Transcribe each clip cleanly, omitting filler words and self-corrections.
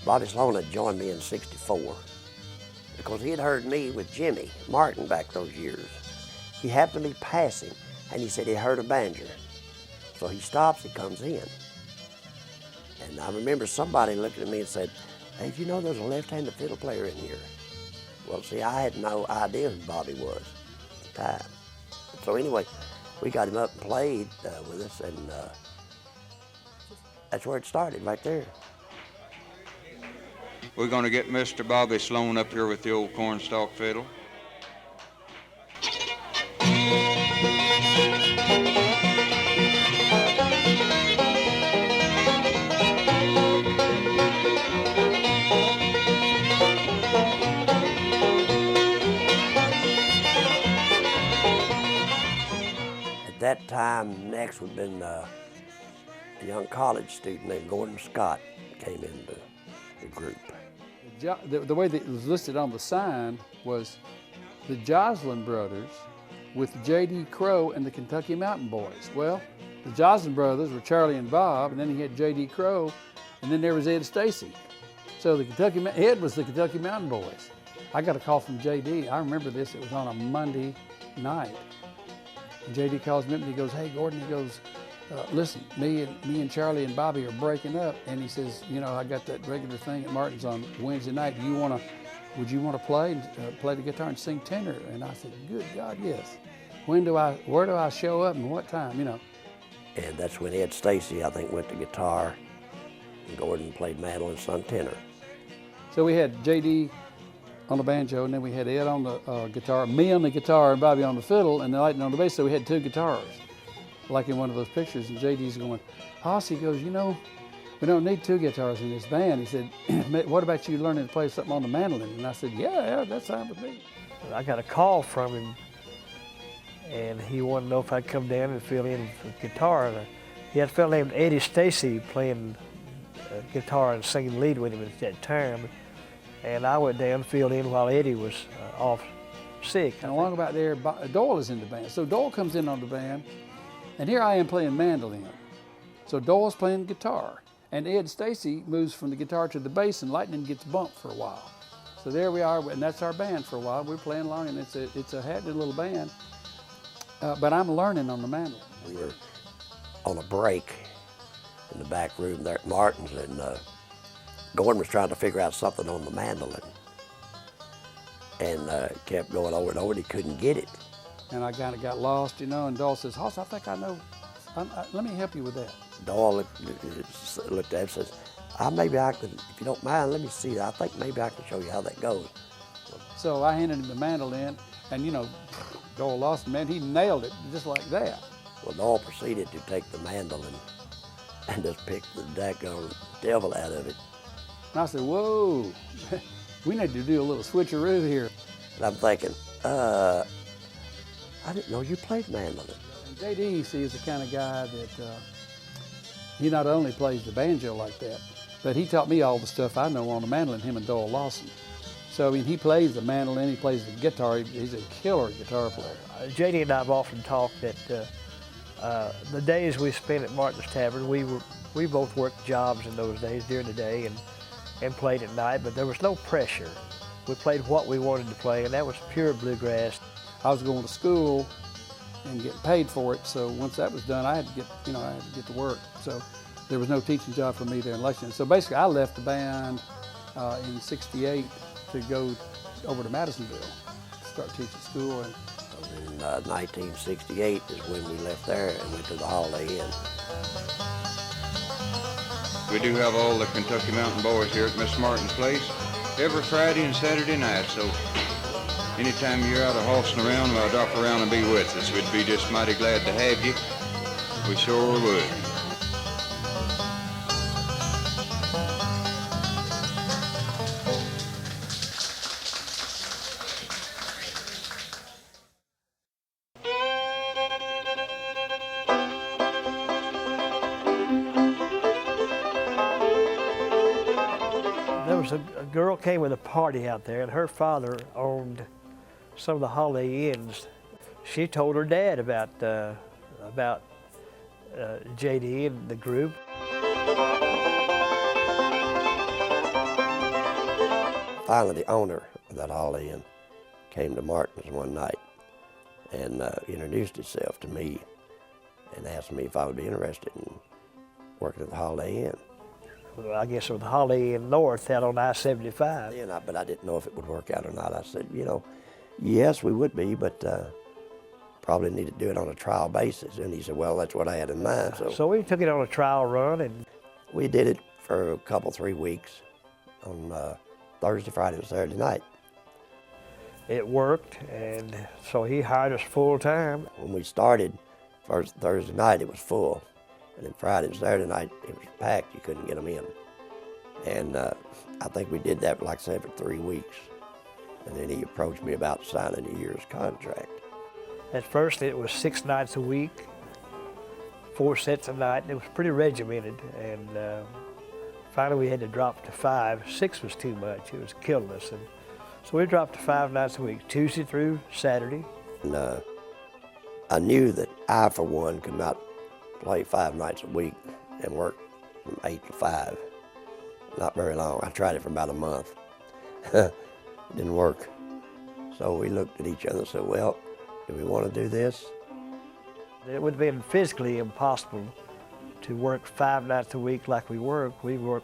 Bobby Sloan had joined me in '64 because he had heard me with Jimmy Martin back those years. He happened to be passing, and he said he heard a banjo. So he stops, he comes in. And I remember somebody looking at me and said, "Hey, do you know there's a left-handed fiddle player in here?" Well, see, I had no idea who Bobby was at the time. So anyway, we got him up and played with us, and that's where it started, right there. We're going to get Mr. Bobby Sloan up here with the old cornstalk fiddle. At that time, next would have been a young college student named Gordon Scott came into the group. The way that it was listed on the sign was the Joslin brothers with J.D. Crowe and the Kentucky Mountain Boys. Well, the Joslin brothers were Charlie and Bob, and then he had J.D. Crowe, and then there was Ed Stacy. So Ed was the Kentucky Mountain Boys. I got a call from J.D. I remember this, it was on a Monday night. And J.D. calls me up and he goes, "Hey, Gordon," he goes, "Listen, me and Charlie and Bobby are breaking up," and he says, "You know, I got that regular thing at Martin's on Wednesday night. Would you want to play the guitar and sing tenor?" And I said, "Good God, yes. Where do I show up and what time, you know?" And that's when Ed Stacy, I think, went to guitar, and Gordon played mandolin and sung tenor. So we had J.D. on the banjo, and then we had Ed on the guitar, me on the guitar, and Bobby on the fiddle, and the Lightning on the bass. So we had two guitars, like in one of those pictures. And J.D.'s going, "Hoss," he goes, "You know, we don't need two guitars in this band." He said, "What about you learning to play something on the mandolin?" And I said, yeah, that's fine with me. I got a call from him, and he wanted to know if I'd come down and fill in for guitar. He had a fellow named Eddie Stacy playing guitar and singing lead with him at that time. And I went down and filled in while Eddie was off sick. And along about there, Doyle is in the band. So Doyle comes in on the band, and here I am playing mandolin. So Doyle's playing guitar, and Ed Stacy moves from the guitar to the bass, and Lightning gets bumped for a while. So there we are, and that's our band for a while. We're playing along, and it's a happening little band. But I'm learning on the mandolin. We were on a break in the back room there at Martin's, and Gordon was trying to figure out something on the mandolin, and kept going over and over, and he couldn't get it. And I kind of got lost, you know, and Doyle says, "Hoss, I think I know, let me help you with that." Doyle looked at him and says, "Maybe I could, if you don't mind, let me see. I think maybe I can show you how that goes." So I handed him the mandolin, and you know, Doyle lost, man, he nailed it just like that. Well, Doyle proceeded to take the mandolin and just pick the daggone devil out of it. And I said, "Whoa, we need to do a little switcheroo here." And I'm thinking, I didn't know you played mandolin. And J.D., you see, is the kind of guy that he not only plays the banjo like that, but he taught me all the stuff I know on the mandolin, him and Doyle Lawson. So, I mean, he plays the mandolin, he plays the guitar, he's a killer guitar player. J.D. and I have often talked that the days we spent at Martin's Tavern, we both worked jobs in those days during the day and played at night, but there was no pressure. We played what we wanted to play, and that was pure bluegrass. I was going to school and getting paid for it, so once that was done, I had to get to work. So there was no teaching job for me there in Lexington. So basically, I left the band in '68 to go over to Madisonville to start teaching school. And in 1968 is when we left there and went to the Holiday Inn. We do have all the Kentucky Mountain Boys here at Miss Martin's place every Friday and Saturday night, so anytime you're out of horsing around, well, drop around and be with us. We'd be just mighty glad to have you. We sure would. A girl came with a party out there, and her father owned some of the Holiday Inns. She told her dad about J.D. and the group. finally the owner of that Holiday Inn came to Martin's one night and introduced himself to me and asked me if I would be interested in working at the Holiday Inn. Well, I guess it was the Holiday Inn North out on I-75. But I didn't know if it would work out or not. I said, you know, yes, we would be, but probably need to do it on a trial basis. And he said, well, that's what I had in mind. So we took it on a trial run, and we did it for a couple, 3 weeks on Thursday, Friday, and Saturday night. it worked, and so he hired us full time. When we started, first Thursday night, it was full. And then Friday and Saturday night, it was packed. You couldn't get them in. And I think we did that, like I said, for 3 weeks. And then he approached me about signing a year's contract. At first, it was 6 nights a week, 4 sets a night, and it was pretty regimented. And finally, we had to drop to 5. 6 was too much. It was killing us. And so we dropped to 5 nights a week, Tuesday through Saturday. And I knew that I, for one, could not play 5 nights a week and work from 8 to 5. Not very long. I tried it for about a month. It didn't work. So we looked at each other and said, well, do we want to do this? It would have been physically impossible to work 5 nights a week like we work. We work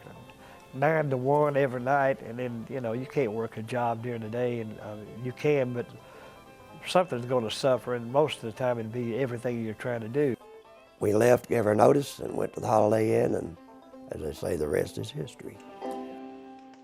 9 to 1 every night, and then, you know, you can't work a job during the day, and you can, but something's going to suffer, and most of the time it'd be everything you're trying to do. We left, gave our notice, and went to the Holiday Inn, and as they say, the rest is history.